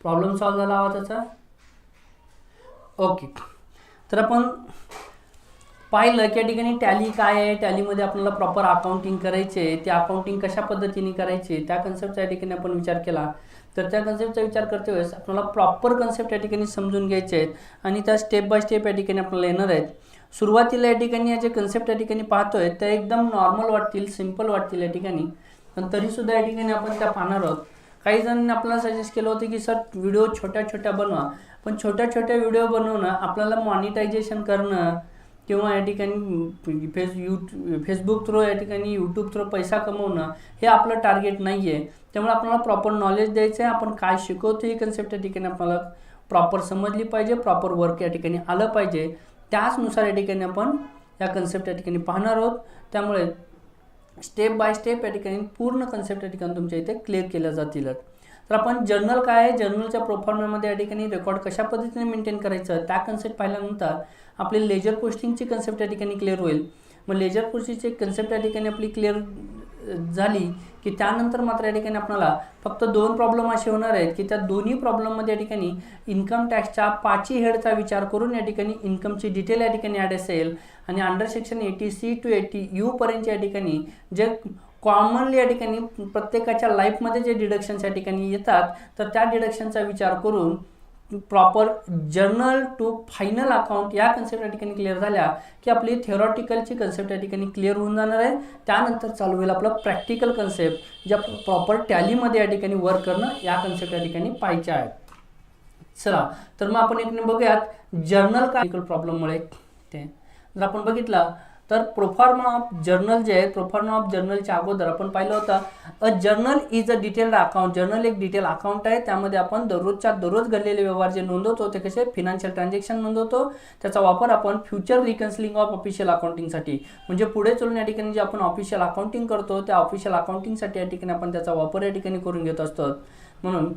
Problem solve झाला आवाजाचा? Okay. तर आपण पाहिलं की या ठिकाणी टॅली काय आहे, टॅलीमध्ये आपल्याला प्रॉपर अकाउंटिंग करायचे, ते अकाउंटिंग कशा पद्धतीने करायचे त्या कन्सेप्टचा या ठिकाणी आपण विचार केला. तर त्या कन्सेप्टचा विचार करते वेळेस आपल्याला प्रॉपर कन्सेप्ट या ठिकाणी समजून घ्यायचे आहेत आणि त्या स्टेप बाय स्टेप या ठिकाणी आपल्याला येणार आहेत. सुरुवातीला या ठिकाणी या जे कन्सेप्ट या ठिकाणी पाहतोय त्या एकदम नॉर्मल वाटतील, सिम्पल वाटतील या ठिकाणी, पण तरीसुद्धा या ठिकाणी आपण त्या पाहणार आहोत. काही जणांनी आपल्याला सजेस्ट केलं होतं की सर व्हिडिओ छोट्या छोट्या बनवा, पण छोट्या छोट्या व्हिडिओ बनवणं आपल्याला मॉनिटायझेशन करणं किंवा या ठिकाणी फेसबुक थ्रू या ठिकाणी यूट्यूब थ्रू पैसा कमवणं हे आपलं टार्गेट नाही आहे. त्यामुळे आपल्याला प्रॉपर नॉलेज द्यायचं आहे. आपण काय शिकवतो ही कन्सेप्ट या ठिकाणी आपल्याला प्रॉपर समजली पाहिजे, प्रॉपर वर्क या ठिकाणी आलं पाहिजे. त्याचनुसार या ठिकाणी आपण या कन्सेप्ट या ठिकाणी पाहणार आहोत. त्यामुळे स्टेप बाय स्टेप या ठिकाणी पूर्ण कन्सेप्ट या ठिकाणी तुमच्या इथे क्लिअर केल्या जातीलच. तर आपण जर्नल काय आहे, जर्नलच्या प्रोफॉर्ममध्ये या ठिकाणी रेकॉर्ड कशा पद्धतीने मेंटेन करायचं त्या कन्सेप्ट पाहिल्यानंतर आपली लेजर पोस्टिंगची कन्सेप्ट या ठिकाणी क्लिअर होईल. मग लेजर पोस्टिंगची कन्सेप्ट या ठिकाणी आपली क्लिअर झाली की त्यानंतर मात्र या ठिकाणी आपल्याला फक्त 2 प्रॉब्लेम असे होणार आहेत की त्या दोन्ही प्रॉब्लेममध्ये या ठिकाणी इन्कम टॅक्सच्या 5ही हेडचा विचार करून या ठिकाणी इन्कमची डिटेल या ठिकाणी ॲड असेल आणि under section 80C to 80U पर्यंत या ठिकाणी जे कॉमनली या ठिकाणी प्रत्येकाच्या लाईफमध्ये जे डिडक्शन्स या ठिकाणी येतात तर त्या डिडक्शनचा विचार करून proper journal to final account या कन्सेप्ट या ठिकाणी क्लिअर झाल्या की आपली थिअरॉटिकलची कन्सेप्ट या ठिकाणी क्लिअर होऊन जाणार आहे. त्यानंतर चालू होईल आपलं प्रॅक्टिकल कन्सेप्ट ज्या प्रॉपर टॅलीमध्ये या ठिकाणी वर्क करणं या कन्सेप्ट या ठिकाणी पाहिजे आहेत. चला तर मग आपण एक बघूयात जर्नल काय प्रॉब्लेममुळे ते जर आपण बघितलं तर प्रोफॉर्मा ऑफ जर्नल जे आहे, प्रोफॉर्मा ऑफ जर्नलच्या अगोदर आपण पाहिलं होतं a journal is a detailed account. Journal एक डिटेल अकाउंट आहे. त्यामध्ये आपण दररोजच्या दररोज घडलेले व्यवहार जे नोंदवतो ते कसे फिनान्शियल ट्रान्झॅक्शन नोंदवतो. त्याचा वापर आपण फ्युचर रिकन्सिलिंग ऑफ ऑफिशियल अकाउंटिंगसाठी म्हणजे पुढे चलून या ठिकाणी जे आपण ऑफिशियल अकाउंटिंग करतो त्या ऑफिशियल अकाउंटिंगसाठी या ठिकाणी आपण त्याचा वापर या ठिकाणी करून घेत असतो. म्हणून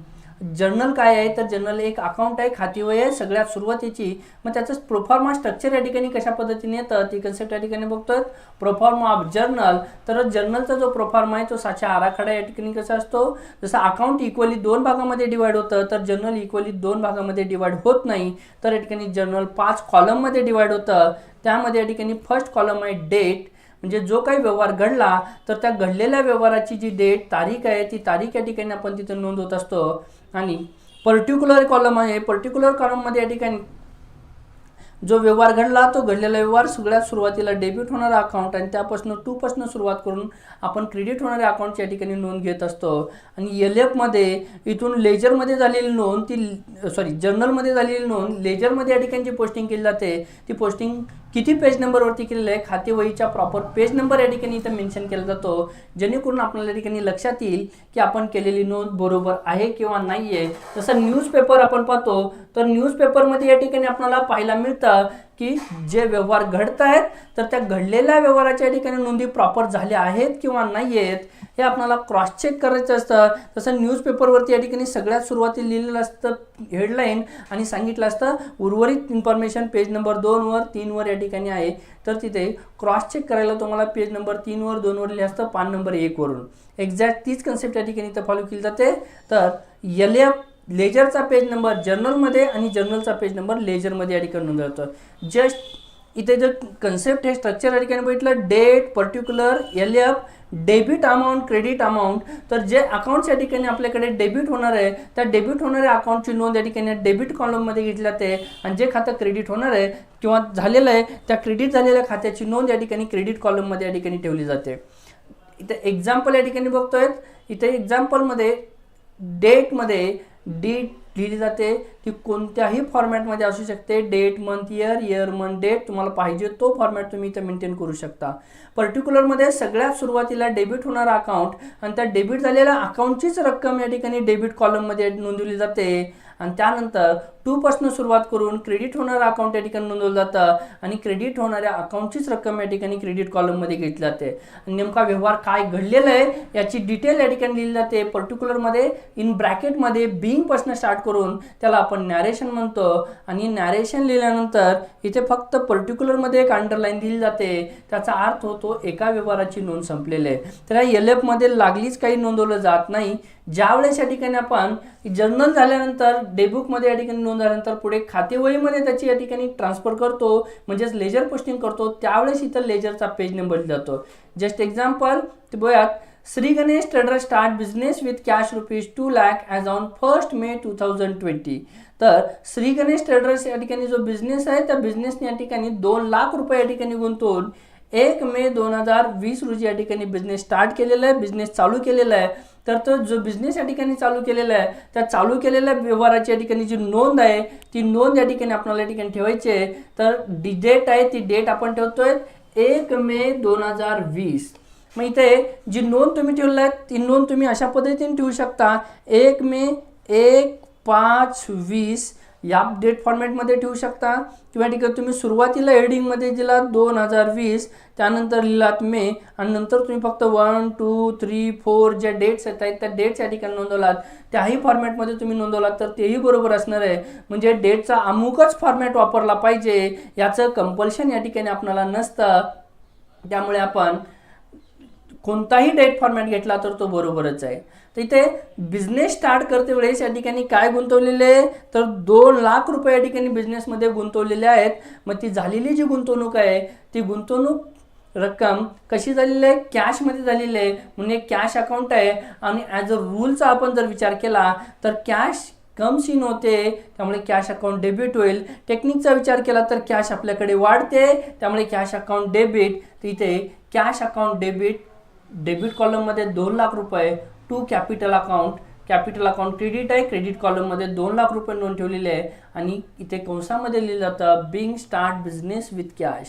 जर्नल काय आहे तर जर्नल एक अकाउंट आहे, खातीवही आहे सगळ्यात सुरुवातीची. मग त्याचं प्रोफॉर्मा स्ट्रक्चर या ठिकाणी कशा पद्धतीने येतं ती कन्सेप्ट या ठिकाणी बघतोय. प्रोफॉर्मा ऑफ जर्नल तर जर्नलचा जो प्रोफॉर्मा आहे तो साचा आराखडा या ठिकाणी कसा असतो, जसं अकाउंट इक्वली 2 भागामध्ये डिवाइड होतं तर जर्नल इक्वली 2 भागामध्ये डिवाइड होत नाही. तर या ठिकाणी जर्नल 5 कॉलममध्ये डिवाइड होतं. त्यामध्ये या ठिकाणी फर्स्ट कॉलम आहे डेट, म्हणजे जो काही व्यवहार घडला तर त्या घडलेल्या व्यवहाराची जी डेट तारीख आहे ती तारीख या ठिकाणी आपण तिथे नोंदवत असतो. आणि पर्टिक्युलर कॉलम आहे, पर्टिक्युलर कॉलममध्ये या ठिकाणी जो व्यवहार घडला तो घडलेला व्यवहार सगळ्यात सुरुवातीला डेबिट होणारा अकाउंट आणि त्यापासून 2 पासून सुरुवात करून आपण क्रेडिट होणाऱ्या अकाउंटच्या ठिकाणी नोंद घेत असतो. आणि LF इथून लेजरमध्ये झालेली नोंद जर्नलमध्ये झालेली नोंद लेजरमध्ये या ठिकाणी जी पोस्टिंग केली जाते ती पोस्टिंग किती पेज नंबरवरती केलेलं आहे खाते वहीच्या प्रॉपर पेज नंबर या ठिकाणी इथं मेन्शन केला जातो, जेणेकरून आपल्याला या ठिकाणी लक्षात येईल की आपण केलेली नोंद बरोबर आहे किंवा नाही आहे. जसं न्यूजपेपर आपण पाहतो तर न्यूजपेपरमध्ये या ठिकाणी आपल्याला पाहायला मिळतं की जे व्यवहार घडत आहेत तर त्या घडलेल्या व्यवहाराच्या ठिकाणी नोंदी प्रॉपर झाल्या आहेत किंवा नाही आहेत हे आपल्याला क्रॉस चेक करायचं असतं. तसं न्यूजपेपरवरती या ठिकाणी सगळ्यात सुरुवातीला लिहिलेलं असतं हेडलाईन आणि सांगितलं असतं उर्वरित इन्फॉर्मेशन पेज नंबर 2 वर 3 वर या ठिकाणी आहे. तर तिथे क्रॉस चेक करायला तुम्हाला पेज नंबर 3 वर 2 वर लिहिलं असतं पान नंबर 1 वरून. एक्झॅक्ट तीच कन्सेप्ट या ठिकाणी इथं फॉलो केली जाते. तर LF लेजरचा पेज नंबर जर्नलमध्ये आणि जर्नलचा पेज नंबर लेजरमध्ये या ठिकाणी नोंदवला जातो. जस्ट इथे जर कन्सेप्ट हे स्ट्रक्चर या ठिकाणी बघितलं date particular LF debit amount credit amount. तर जे अकाउंट्स या ठिकाणी आपल्याकडे डेबिट होणार आहे त्या डेबिट होणाऱ्या अकाउंटची नोंद या ठिकाणी डेबिट कॉलममध्ये घेतली जाते आणि जे खातं क्रेडिट होणार आहे किंवा झालेलं आहे त्या क्रेडिट झालेल्या खात्याची नोंद या ठिकाणी क्रेडिट कॉलममध्ये या ठिकाणी ठेवली जाते. इथे एक्झाम्पल या ठिकाणी बघतोय. इथे एक्झाम्पलमध्ये डेटमध्ये डेट लिहिली जाते ती कोणत्याही फॉर्मॅटमध्ये असू शकते. Date month year month date तुम्हाला पाहिजे तो फॉर्मॅट तुम्ही इथे मेंटेन करू शकता. पर्टिक्युलरमध्ये सगळ्यात सुरुवातीला डेबिट होणारा अकाउंट आणि त्या डेबिट झालेल्या अकाउंटचीच रक्कम या ठिकाणी डेबिट कॉलममध्ये नोंदवली जाते आणि त्यानंतर 2 पासून सुरुवात करून क्रेडिट होणारा अकाउंट या ठिकाणी नोंदवलं जातं आणि क्रेडिट होणाऱ्या अकाउंटचीच रक्कम या ठिकाणी क्रेडिट कॉलममध्ये घेतली जाते. आणि नेमका व्यवहार काय घडलेला आहे याची डिटेल या ठिकाणी लिहिली जाते. पर्टिक्युलरमध्ये इन ब्रॅकेटमध्ये बिंग पासून स्टार्ट करून त्याला आपण नॅरेशन म्हणतो आणि नॅरेशन लिहिल्यानंतर इथे फक्त पर्टिक्युलरमध्ये एक अंडरलाईन दिली जाते. त्याचा अर्थ होतो एका व्यवहाराची नोंद संपलेली आहे. तर या LF मध्ये लागलीच काही नोंदवलं जात नाही. ज्यावेळेस या ठिकाणी आपण जर्नल झाल्यानंतर डेबुकमध्ये या ठिकाणी नोंद झाल्यानंतर पुढे खातेवहीमध्ये त्याची या ठिकाणी ट्रान्सफर करतो, म्हणजेच लेजर पोस्टिंग करतो, त्यावेळेस इथं लेजरचा पेज नंबर जातो. जस्ट एक्झाम्पल ते बघूयात. Shri Ganesh trader start business with cash ₹2 lakh as on 1 मे 2020. तर श्री गणेश ट्रेडर्स या ठिकाणी जो बिझनेस आहे त्या बिझनेसने या ठिकाणी 2 लाख रुपये या ठिकाणी गुंतवून 1 मे 2020 रोजी या ठिकाणी बिझनेस स्टार्ट केलेला आहे, बिझनेस चालू केलेला आहे. तर तो जो बिझनेस या ठिकाणी चालू केलेला आहे त्या चालू केलेल्या व्यवहाराची या ठिकाणी जी नोंद आहे ती नोंद या ठिकाणी आपल्याला या ठिकाणी ठेवायची आहे. तर डेट आहे ती डेट आपण ठेवतोय 1 मे 2020. मग इथे जी नोंद तुम्ही ठेवली आहे ती नोंद तुम्ही अशा पद्धतीने ठेवू शकता. 1 मे 1/5/20 या डेट फॉर्मॅटमध्ये ठेवू शकता, किंवा ठिकाणी तुम्ही सुरुवातीला हेडिंगमध्ये दिलात 2020, त्यानंतर लिहिलात मे, आणि नंतर तुम्ही फक्त 1, 2, 3, 4 ज्या डेट्स येत आहेत त्या डेट्स या ठिकाणी नोंदवलात, त्याही फॉर्मॅटमध्ये तुम्ही नोंदवलात तर तेही बरोबर असणार आहे. म्हणजे डेटचा अमुकच फॉर्मॅट वापरला पाहिजे याचं कंपल्शन या ठिकाणी आपल्याला नसतं. त्यामुळे आपण कोणताही डेट फॉर्मॅट घेतला तर तो बरोबरच आहे. तर इथे बिझनेस स्टार्ट करते वेळेस या ठिकाणी काय गुंतवलेले तर 2 लाख रुपये या ठिकाणी बिझनेसमध्ये गुंतवलेले आहेत. मग ती झालेली जी गुंतवणूक आहे ती गुंतवणूक रक्कम कशी झालेली आहे, कॅशमध्ये झालेली आहे, म्हणजे कॅश अकाउंट आहे. आणि ॲज अ रूलचा आपण जर विचार केला तर कॅश कम्स इन होते, त्यामुळे कॅश अकाउंट डेबिट होईल. टेक्निकचा विचार केला तर कॅश आपल्याकडे वाढते, त्यामुळे कॅश अकाउंट डेबिट. तर इथे कॅश अकाउंट डेबिट कॉलममध्ये 2 लाख रुपये टू कॅपिटल अकाउंट क्रेडिट आहे, क्रेडिट कॉलममध्ये 2 लाख रुपये नोंद ठेवलेली आहे. आणि इथे कंसामध्ये लिहिलं जातं being start business with cash.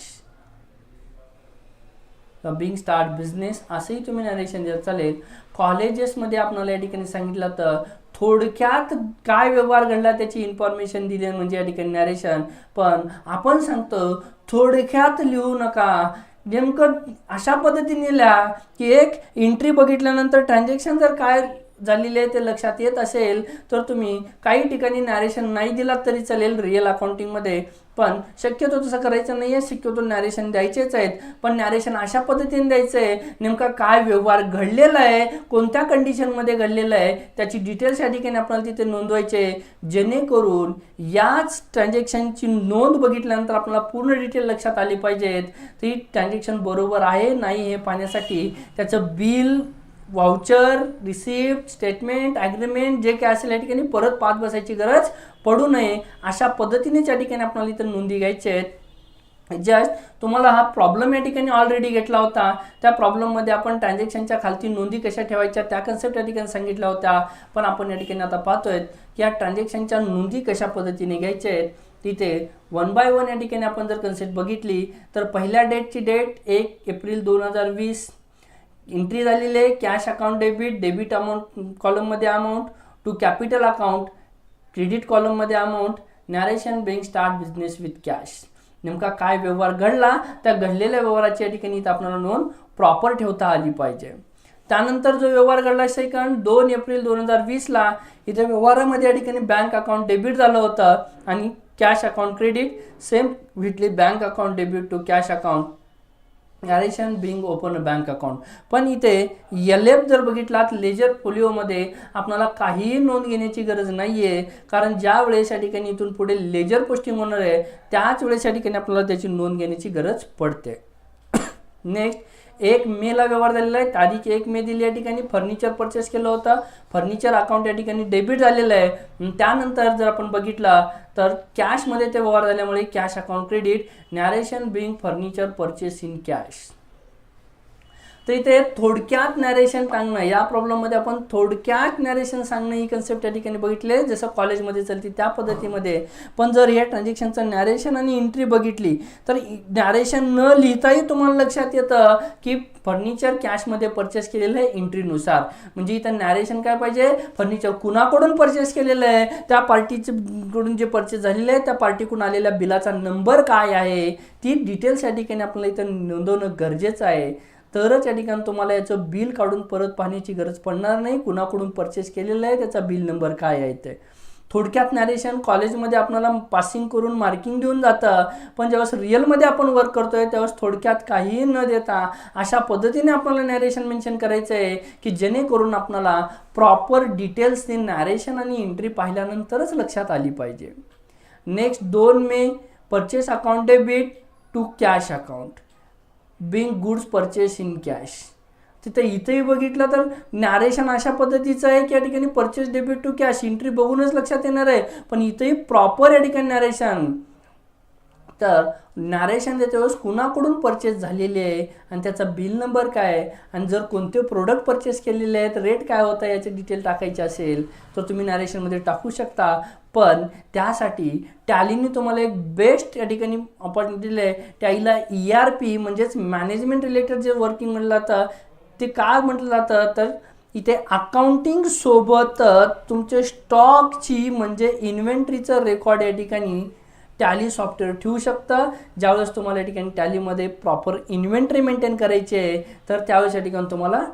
Being start business असंही तुम्ही नरेशन द्यायला चालेल. कॉलेजेसमध्ये आपल्याला या ठिकाणी सांगितलं तर थोडक्यात काय व्यवहार घडला त्याची इन्फॉर्मेशन दिली म्हणजे या ठिकाणी नरेशन. पण आपण सांगतो थोडक्यात लिहू नका, नेमकं अशा पद्धतीने लिहा की एक एंट्री बघितल्यानंतर ट्रान्झॅक्शन जर काय झालेले आहे ते लक्षात येत असेल तर तुम्ही काही ठिकाणी नॅरेशन नाही दिलात तरी चालेल रिअल अकाउंटिंगमध्ये. पण शक्यतो तसं करायचं नाही आहे, शक्यतो नॅरेशन द्यायचेच आहेत. पण नॅरेशन अशा पद्धतीने द्यायचं आहे नेमका काय व्यवहार घडलेला आहे, कोणत्या कंडिशनमध्ये घडलेला आहे त्याची डिटेल्स या ठिकाणी आपल्याला तिथे नोंदवायचे, जेणेकरून याच ट्रान्झॅक्शनची नोंद बघितल्यानंतर आपल्याला पूर्ण डिटेल लक्षात आली पाहिजेत. ती ट्रान्झॅक्शन बरोबर आहे नाही हे पाहण्यासाठी त्याचं bill, voucher, receipt, statement, agreement जे काय असेल या ठिकाणी परत पाहत बसायची गरज पडू नये. अशा पद्धतीनेच या ठिकाणी आपल्याला इथं नोंदी घ्यायच्या आहेत. जस्ट तुम्हाला हा प्रॉब्लेम या ठिकाणी ऑलरेडी घेतला होता, त्या प्रॉब्लेममध्ये आपण ट्रान्झॅक्शनच्या खालती नोंदी कशा ठेवायच्या त्या कन्सेप्ट या ठिकाणी सांगितल्या होत्या. पण आपण या ठिकाणी आता पाहतोय की या ट्रान्झॅक्शनच्या नोंदी कशा पद्धतीने घ्यायच्या आहेत. तिथे 1 बाय 1 या ठिकाणी आपण जर कन्सेप्ट बघितली तर पहिल्या डेटची डेट 1 एप्रिल 2020, एंट्री झालेली आहे कॅश अकाउंट डेबिट अमाऊंट कॉलममध्ये amount, to capital account credit कॉलममध्ये amount, narration being start business with cash. नेमका काय व्यवहार घडला त्या घडलेल्या व्यवहाराची या ठिकाणी इथं आपल्याला नोंद प्रॉपर ठेवता आली पाहिजे. त्यानंतर जो व्यवहार घडला सेकंड 2 एप्रिल 2020ला इथे व्यवहारामध्ये या ठिकाणी बँक अकाउंट डेबिट झालं होतं आणि cash account credit same with the bank account debit to cash account, narration being open a bank account. पण इथे LF जर बघितलात लेजर फोलिओमध्ये आपल्याला काहीही नोंद घेण्याची गरज नाही आहे, कारण ज्या वेळेस या ठिकाणी इथून पुढे लेजर पोस्टिंग होणार आहे त्याच वेळेस या ठिकाणी आपल्याला त्याची नोंद घेण्याची गरज पडते. नेक्स्ट 1 मेला व्यवहार झालेला आहे, तारीख 1 मे दिली या ठिकाणी. फर्निचर परचेस केलं होतं, फर्निचर अकाउंट या ठिकाणी डेबिट झालेलं आहे. त्यानंतर जर आपण बघितला तर कॅशमध्ये ते व्यवहार झाल्यामुळे cash account credit, narration being furniture purchase in cash. तर इथे थोडक्यात नॅरेशन सांगणं, या प्रॉब्लेममध्ये आपण थोडक्यात नॅरेशन सांगणं ही कन्सेप्ट या ठिकाणी बघितले जसं कॉलेजमध्ये चालते त्या पद्धतीमध्ये. पण जर या ट्रान्झॅक्शनचं नॅरेशन आणि एंट्री बघितली तर नॅरेशन न लिहिताही तुम्हाला लक्षात येतं की फर्निचर कॅशमध्ये परचेस केलेलं आहे एंट्रीनुसार. म्हणजे इथं नॅरेशन काय पाहिजे, फर्निचर कुणाकडून परचेस केलेलं आहे, त्या पार्टीकडून जे परचेस झालेलं आहे त्या पार्टीकडून आलेल्या बिलाचा नंबर काय आहे, ती डिटेल्स या ठिकाणी आपल्याला इथं नोंदवणं गरजेचं आहे. तरच या ठिकाणी तुम्हाला याचं बिल काढून परत पाहण्याची गरज पडणार नाही, कुणाकडून परचेस केलेलं आहे त्याचा बिल नंबर काय आहे ते. थोडक्यात नॅरेशन कॉलेजमध्ये आपल्याला पासिंग करून मार्किंग देऊन जातं, पण जेव्हा रिअलमध्ये आपण वर्क करतोय तेव्हा थोडक्यात काहीही न देता अशा पद्धतीने आपल्याला नॅरेशन मेन्शन करायचं आहे की जेणेकरून आपल्याला प्रॉपर डिटेल्स ते नॅरेशन आणि एंट्री पाहिल्यानंतरच लक्षात आली पाहिजे. Next 2 May purchase account debit to cash account being goods purchase in cash. तिथे इथेही बघितलं तर नॅरेशन अशा पद्धतीचं आहे की या ठिकाणी purchase debit to cash entry बघूनच लक्षात येणार आहे, पण इथेही प्रॉपर या ठिकाणी नॅरेशन. तर नॅरेशन देते वेळेस कुणाकडून परचेस झालेली आहे आणि त्याचा बिल नंबर काय आहे आणि जर कोणते प्रोडक्ट परचेस केलेले आहेत रेट काय होता याचे डिटेल टाकायचे असेल तर तुम्ही नॅरेशनमध्ये टाकू शकता. पण त्यासाठी टॅलीने तुम्हाला एक बेस्ट या ठिकाणी ऑपॉर्च्युनिटी दिली आहे. टॅलीला ERP म्हणजेच मॅनेजमेंट रिलेटेड जे वर्किंग म्हटलं जातं ते काय म्हटलं जातं तर इथे अकाउंटिंग सोबतच तुमचे स्टॉकची म्हणजे इन्व्हेंटरीचं रेकॉर्ड या ठिकाणी टॅली सॉफ्टवेअर ठेवू शकतं. ज्यावेळेस तुम्हाला या ठिकाणी टॅलीमध्ये प्रॉपर इन्व्हेंटरी मेंटेन करायची आहे तर त्यावेळेस या ठिकाणी तुम्हाला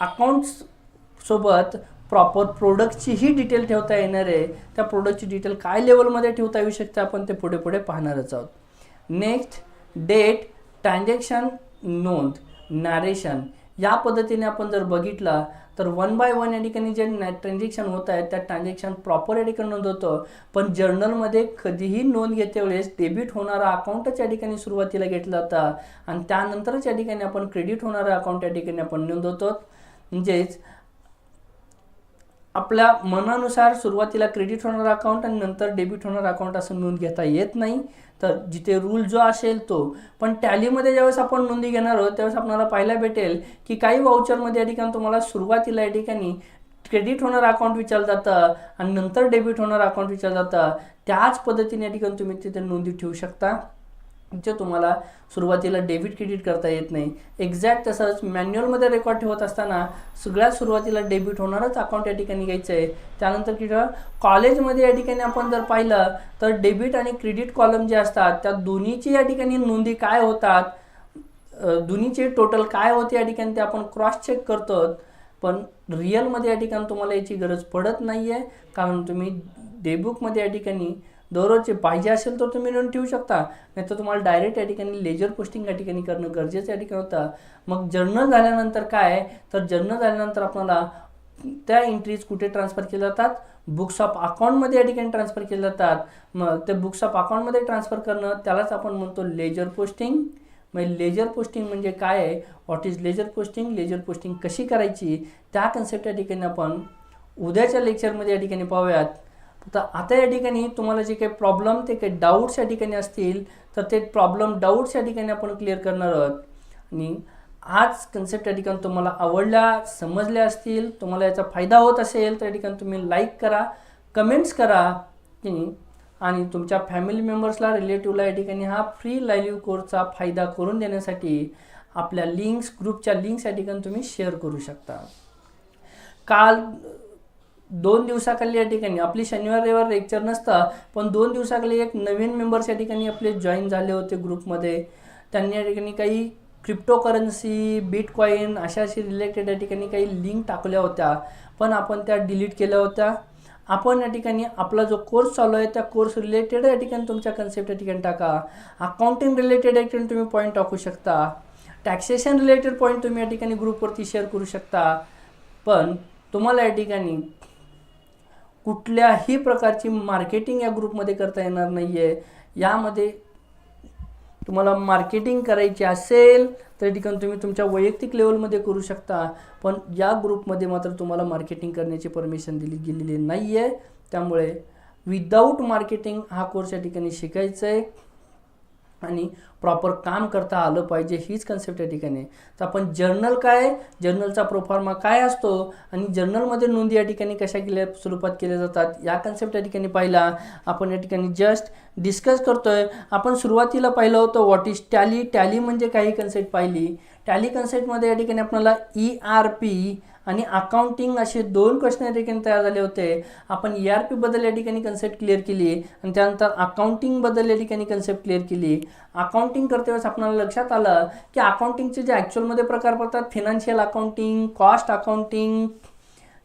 अकाउंट्स सोबत प्रॉपर प्रोडक्टचीही डिटेल ठेवता येणार आहे. त्या प्रोडक्टची डिटेल काय लेवलमध्ये ठेवता येऊ शकते आपण ते पुढे पुढे पाहणारच आहोत. नेक्स्ट डेट ट्रान्झॅक्शन नोंद नॅरेशन या पद्धतीने आपण जर बघितलं तर 1 by 1 या ठिकाणी जे ट्रान्झॅक्शन होत आहेत त्या ट्रान्झॅक्शन प्रॉपर या ठिकाणी नोंद होतं. पण जर्नलमध्ये कधीही नोंद घेते वेळेस डेबिट होणारा अकाउंटच या ठिकाणी सुरुवातीला घेतला जाता आणि त्यानंतरच या ठिकाणी आपण क्रेडिट होणारा अकाउंट या ठिकाणी आपण नोंदवतो. म्हणजेच आपल्या मनानुसार सुरुवातीला क्रेडिट होणारा अकाउंट आणि नंतर डेबिट होणारा अकाउंट असं नोंद घेता येत नाही. तर जिथे रूल जो असेल तो. पण टॅलीमध्ये ज्यावेळेस आपण नोंदी घेणार आहोत त्यावेळेस आपल्याला पाहायला भेटेल की काही वाउचरमध्ये या ठिकाणी तुम्हाला सुरुवातीला या ठिकाणी क्रेडिट होणारं अकाउंट विचारलं जातं आणि नंतर डेबिट होणारं अकाउंट विचारलं जातं. त्याच पद्धतीने या ठिकाणी तुम्ही तिथे नोंदी ठेवू शकता. जे तुम्हाला सुरुवातीला डेबिट क्रेडिट करता येत नाही. एक्झॅक्ट तसंच मॅन्युअलमध्ये रेकॉर्ड ठेवत असताना सगळ्यात सुरुवातीला डेबिट होणारच अकाउंट या ठिकाणी घ्यायचं आहे. त्यानंतर की कॉलेजमध्ये या ठिकाणी आपण जर पाहिलं तर डेबिट आणि क्रेडिट कॉलम जे असतात त्या दोन्हीची या ठिकाणी नोंदी काय होतात दोन्हीचे टोटल काय होते या ठिकाणी ते आपण क्रॉस चेक करतो. पण रिअलमध्ये या ठिकाणी तुम्हाला याची गरज पडत नाही आहे कारण तुम्ही डेबुकमध्ये या ठिकाणी दररोजचे पाहिजे असेल तर तुम्ही नोंद ठेवू शकता, नाही तर तुम्हाला डायरेक्ट या ठिकाणी लेजर पोस्टिंग या ठिकाणी करणं गरजेचं या ठिकाणी होतं. मग जर्नल झाल्यानंतर काय तर जर्नल झाल्यानंतर आपल्याला त्या एंट्रीज कुठे ट्रान्सफर केल्या जातात बुक्स ऑफ अकाउंटमध्ये या ठिकाणी ट्रान्सफर केल्या जातात. मग ते बुक्स ऑफ अकाउंटमध्ये ट्रान्सफर करणं त्यालाच आपण म्हणतो लेजर पोस्टिंग. मग लेजर पोस्टिंग म्हणजे काय आहे, what is ledger posting, ledger posting कशी करायची त्या कन्सेप्ट या ठिकाणी आपण उद्याच्या लेक्चरमध्ये या ठिकाणी पाहूयात. तर आता या ठिकाणी तुम्हाला जे काही प्रॉब्लेम ते काही डाऊट्स या ठिकाणी असतील तर ते प्रॉब्लेम डाऊट्स या ठिकाणी आपण क्लिअर करणार आहोत. आणि आज कन्सेप्ट या ठिकाणी तुम्हाला आवडल्या समजल्या असतील तुम्हाला याचा फायदा होत असेल तर या ठिकाणी तुम्ही लाईक करा, कमेंट्स करा आणि तुमच्या फॅमिली मेंबर्सला रिलेटिव्हला या ठिकाणी हा फ्री लाईव्ह कोर्सचा फायदा करून देण्यासाठी आपल्या लिंक्स ग्रुपच्या लिंक्स या ठिकाणी तुम्ही शेअर करू शकता. काल 2 दिवसाखाली या ठिकाणी आपली शनिवार रविवार लेक्चर नसतं पण 2 दिवसाखाली एक नवीन मेंबर्स या ठिकाणी आपले जॉईन झाले होते ग्रुपमध्ये. त्यांनी या ठिकाणी काही क्रिप्टोकरन्सी बिटकॉईन अशाशी रिलेटेड या ठिकाणी काही लिंक टाकल्या होत्या पण आपण त्या डिलीट केल्या होत्या. आपण या ठिकाणी आपला जो कोर्स चालू आहे त्या कोर्स रिलेटेड या ठिकाणी तुमच्या कन्सेप्ट या ठिकाणी टाका. अकाउंटिंग रिलेटेड या ठिकाणी तुम्ही पॉईंट टाकू शकता, टॅक्सेशन रिलेटेड पॉईंट तुम्ही या ठिकाणी ग्रुपवरती शेअर करू शकता. पण तुम्हाला या ठिकाणी कुठल्याही प्रकारची मार्केटिंग या ग्रुपमध्ये करता येणार नाही आहे. यामध्ये तुम्हाला मार्केटिंग करायची असेल तर ठिकाणी तुम्ही तुमच्या वैयक्तिक लेवलमध्ये करू शकता पण या ग्रुपमध्ये मात्र तुम्हाला मार्केटिंग करण्याची परमिशन दिली गेलेली नाही आहे. त्यामुळे विदाऊट मार्केटिंग हा कोर्स या ठिकाणी शिकायचा आहे आणि प्रॉपर काम करता आलं पाहिजे हीच कन्सेप्ट या ठिकाणी. तर आपण जर्नल काय जर्नलचा प्रोफॉर्मा काय असतो आणि जर्नलमध्ये नोंदी या ठिकाणी कशा स्वरूपात केल्या जातात या कन्सेप्ट या ठिकाणी पाहिला आपण या ठिकाणी जस्ट डिस्कस करतोय. आपण सुरुवातीला पाहिलं होतं व्हॉट इज टॅली, टॅली म्हणजे काही कन्सेप्ट पाहिली. टॅली कन्सेप्टमध्ये या ठिकाणी आपल्याला ERP आणि अकाउंटिंग असे 2 क्वेश्चन या ठिकाणी तयार झाले होते. आपण ERP बद्दल या ठिकाणी कन्सेप्ट क्लिअर केली आणि त्यानंतर अकाउंटिंग बद्दल या ठिकाणी कन्सेप्ट क्लिअर केली. अकाउंटिंग करते वेळेस आपल्याला लक्षात आलं की अकाउंटिंगचे जे ॲक्च्युअलमध्ये प्रकार पडतात फिनान्शियल अकाउंटिंग, कॉस्ट अकाउंटिंग,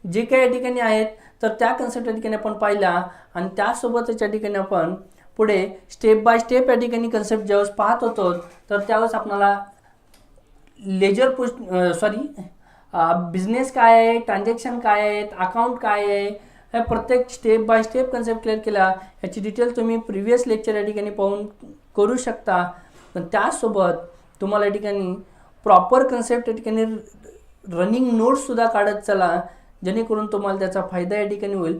जे काही या ठिकाणी आहेत तर त्या कन्सेप्ट या ठिकाणी आपण पाहिल्या आणि त्यासोबतच या ठिकाणी आपण पुढे स्टेप बाय स्टेप या ठिकाणी कन्सेप्ट ज्यावेळेस पाहत होतो तर त्यावेळेस आपल्याला बिझनेस काय आहे, ट्रान्झॅक्शन काय आहेत, अकाउंट काय आहे, हे प्रत्येक step by step concept clear केला. याची डिटेल तुम्ही प्रिव्हियस लेक्चर या ठिकाणी पाहून करू शकता. पण त्यासोबत तुम्हाला या ठिकाणी प्रॉपर कन्सेप्ट या ठिकाणी रनिंग नोट्ससुद्धा काढत चला, जेणेकरून तुम्हाला त्याचा फायदा या ठिकाणी होईल.